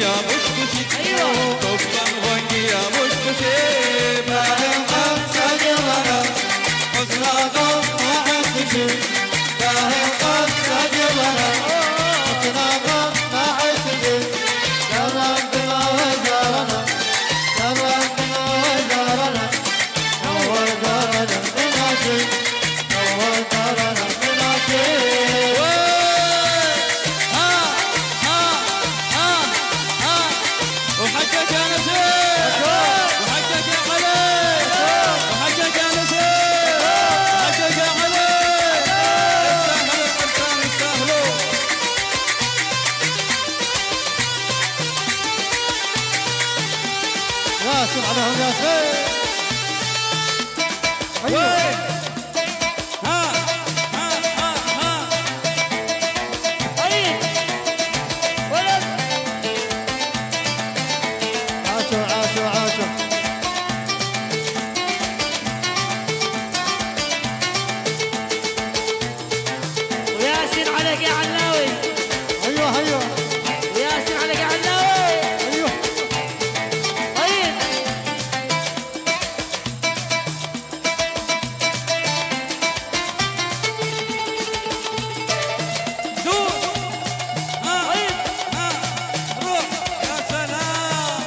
يا بشبشي تبقى نغني يا بشبشي باهي الخمسة جبنا حسن غم ما عشتشي باهي الخمسة جبنا حسن غم ما عشتشي كرمتنا وزارنا كرمتنا وزارنا نور دارنا بناشي نور دارنا بناشي وحقك يا نسيم وحقك يا علي وحقك يا نسيم وحقك يا علي يستاهلوا الحسان يستاهلوا يا سبحانه يا سيد ايوه وياسين عليك يا علاوي ايوه ايوه وياسين عليك يا علاوي ايوه طيب دوس روح يا سلام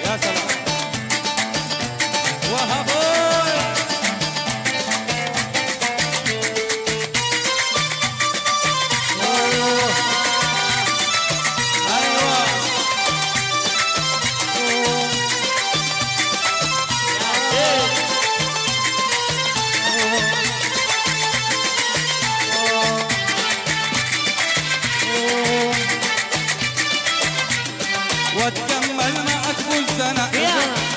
يا سلام وهبوي ايوه وتكمل معك كل سنة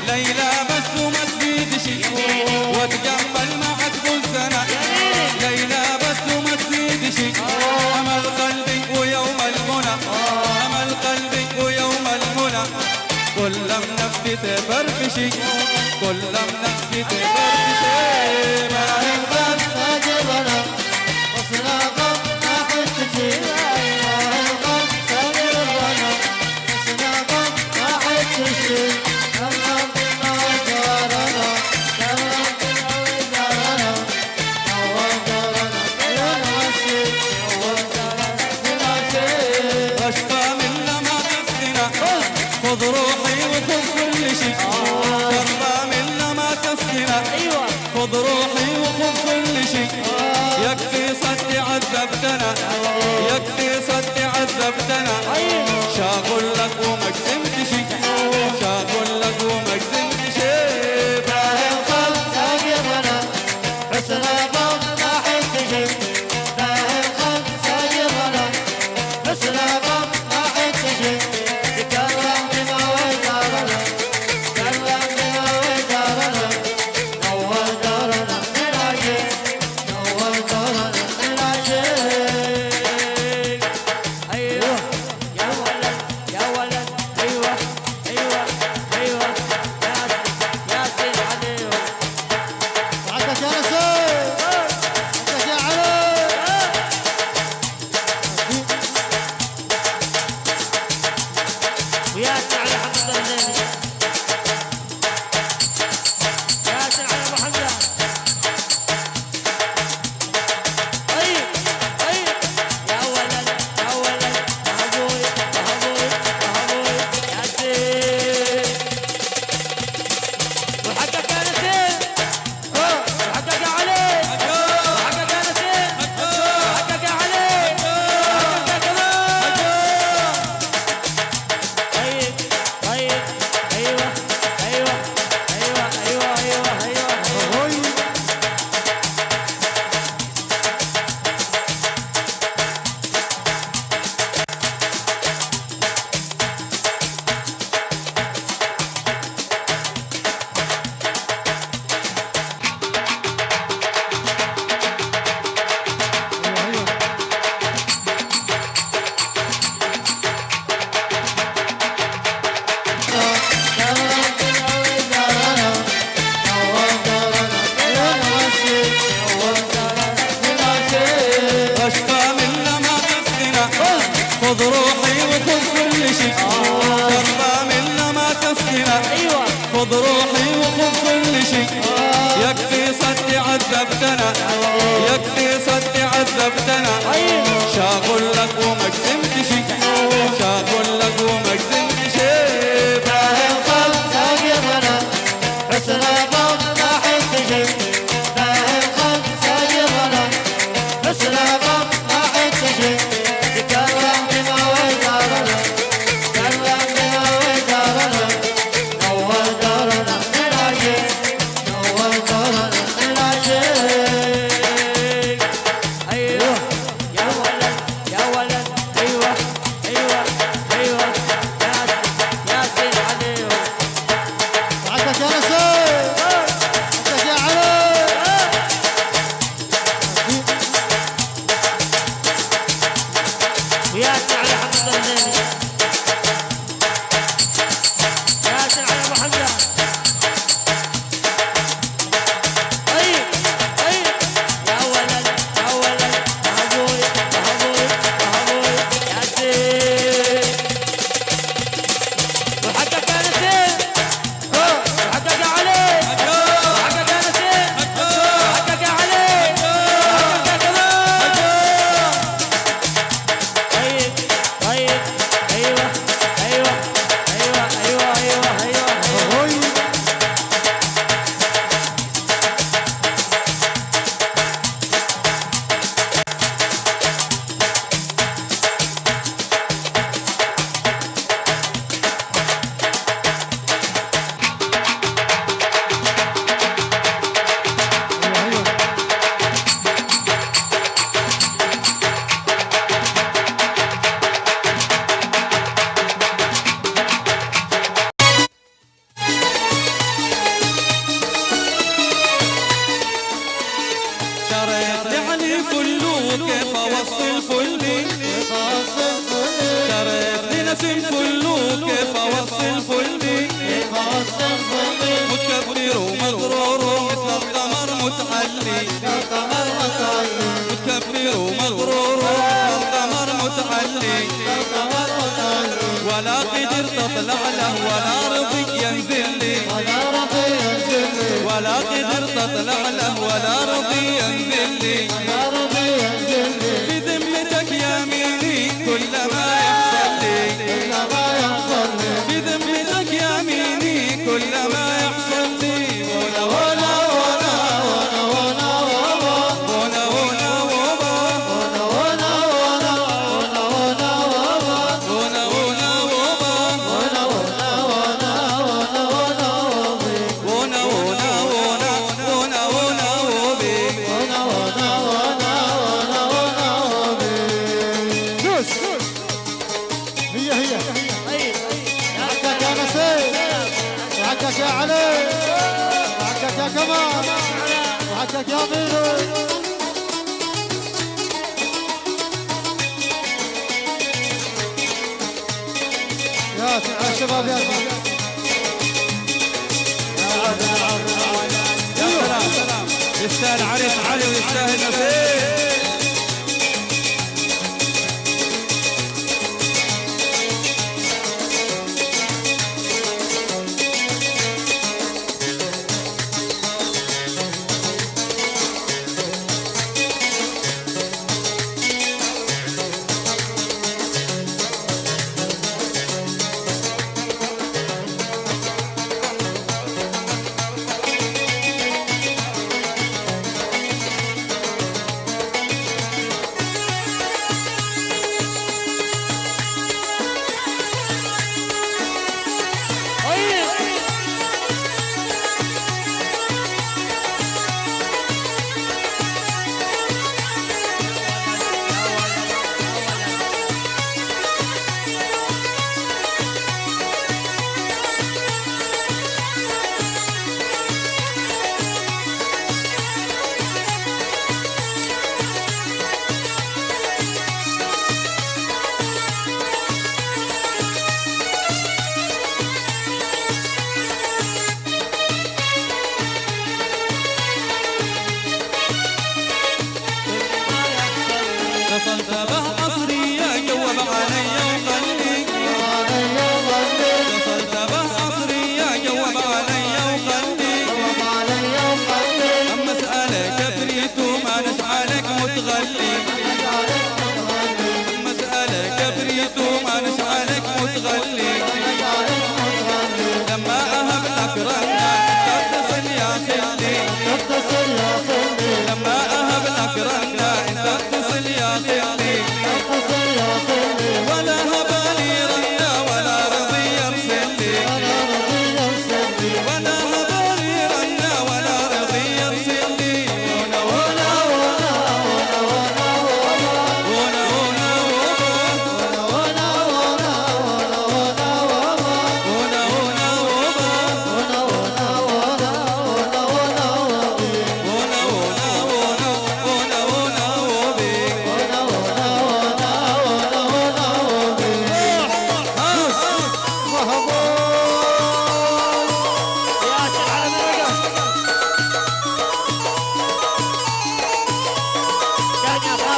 ليلى بس وما تزيد شي وتكمل معك كل سنة ليلى بس وما تزيد شي أمل قلبي ويوم المنى أمل قلبي ويوم المنى كل نفسي تفرفشي كل نفسي تفرفشي باهي الخمسة جبنا حسن غم ما حشتشي باهي الخمسة جبنا حسن غم ما حشتشي كرمتنا وزارنا كرمتنا وزارنا نور دارنا بناشي نور دارنا بناشي واشفى من لما تسقنا خذ روحي وخذ كل شيء شربى من لما تسقنا خذ روحي وخذ كل شيء يكفي صدق عذبتنا يكفي صدق عذبتنا شاغل لك وما كسمت شي شاغل لك وما كسمت شي باهي الخمسة جبنا حسن غم ما حشتشي باهي الخمسة جبنا حسن غم ما حشتشي كرمتنا وزارنا كرمتنا وزارنا نور دارنا بناشي نور دارنا بناشي عذبتنا يكفي صدق عذبتنا شاغل لك ومجزمت شي شاغل لك ومجزمت شي باهي الخمسة جبنا حسن باب ما حنتجي باهي الخمسة جبنا حسن باب ما حنتجي تكلم بما وزارنا تكلم بما وزارنا نور دارنا من عجيب نور دارنا من عجيب ايوه يا ولد يا ولد ايوه ايوه ايوه ياسين عليهم عندك يا نسيم عندك يا علي وياسين على حمد الزيني ياسين على ابو حمزه طيب طيب يا ولد يا ولد ابوي ابوي ابوي ياسين وحقك يا نسيم وحقك يا علي وحقك يا نسيم وحقك يا علي وحقك يا كمان طيب طيب ايوه ايوه ايوه ايوه ايوه ايوه هوي شريت لعلي فلو كيف اوصل فلي شريت لنسيم فلو كيف اوصل فلي متكبر ومغرور مثل القمر متحلي متكبر ومغرور مثل القمر متحلي ولا قدر تطلع له ولا رضي ينزل لي ولا قدر تطلع له ولا رضي ينزل لي في ذمتك يميني كل ما يحصل لي في ذمتك يميني كل ما يحصل لي ولا ولا ولا ولا ولا ولا ولا ولا ولا ولا ولا ولا وبي دوس هي طيب حقك يا نسيم وحقك يا علي وحقك يا كمال وحقك يا ميرو يا شباب يا سلام يستاهل عريس علي ويستاهل نسيم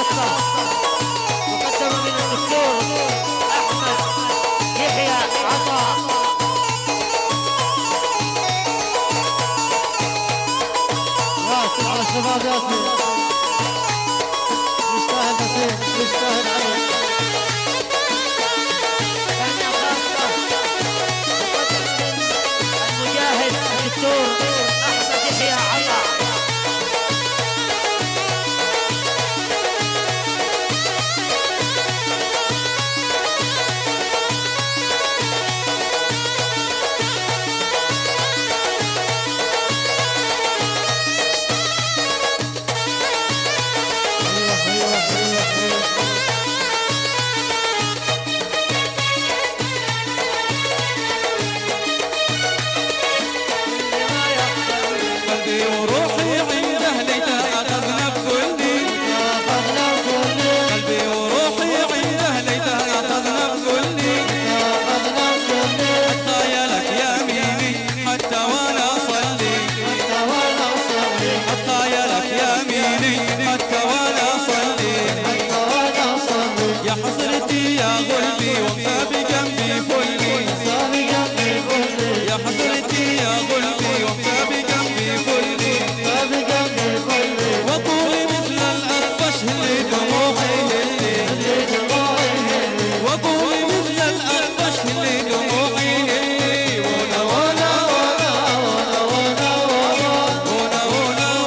خاصة مقدمة من الدكتور أحمد يحيى عطا. ياسر على الشباب ياسر يستاهل نسيم يستاهل علي. ثانية خاصة مقدمة من المجاهد الدكتور أحمد يحيى عطا. قلبي وروحي عنده ليته أخذنا بكلي. قلبي وروحي عنده ليته أخذنا بكلي. حتى يا لك يا ميمي حتى وأنا أصلي. حتى يا لك يا ميمي حتى وأنا أصلي. يا حسرتي يا غلبي وانت بجنبي فلي. يا حسرتي يا غلبي وانت بجنبي فلي. وطولي مثل الأطفش اللي دموعي هلي. وطولي مثل الأطفش اللي دموعي هلي. ولا ولا ولا ولا ولا ولا ولا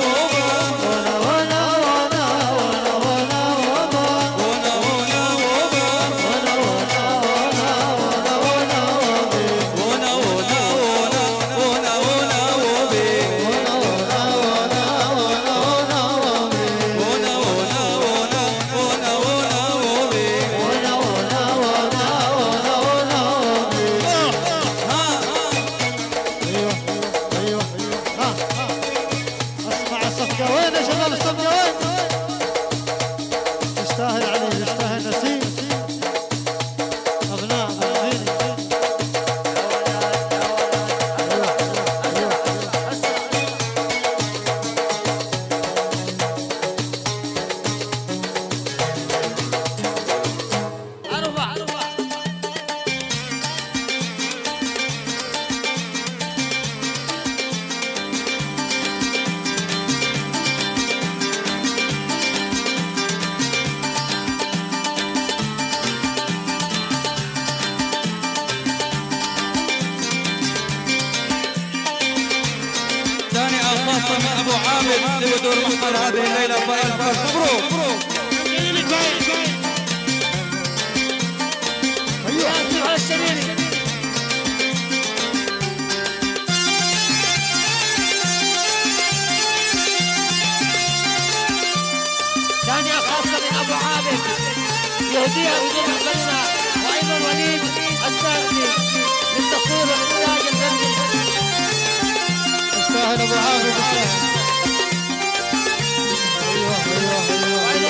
وين يا شباب الصفقة وين؟ يستاهل علي يستاهل نسيم أغناء أغنيني. أربع ثاني خاصة من أبو عابد لبدور محضر هذه الليلة فألف مبروك. ياسر على الشريري. ثانية خاصة من أبو عابد يهديها بدون الفنة وأيضا وليد السارسي للتصوير والإنتاج الفني. يستاهل أبو عابد يستاهل. أيوه أيوه أيوه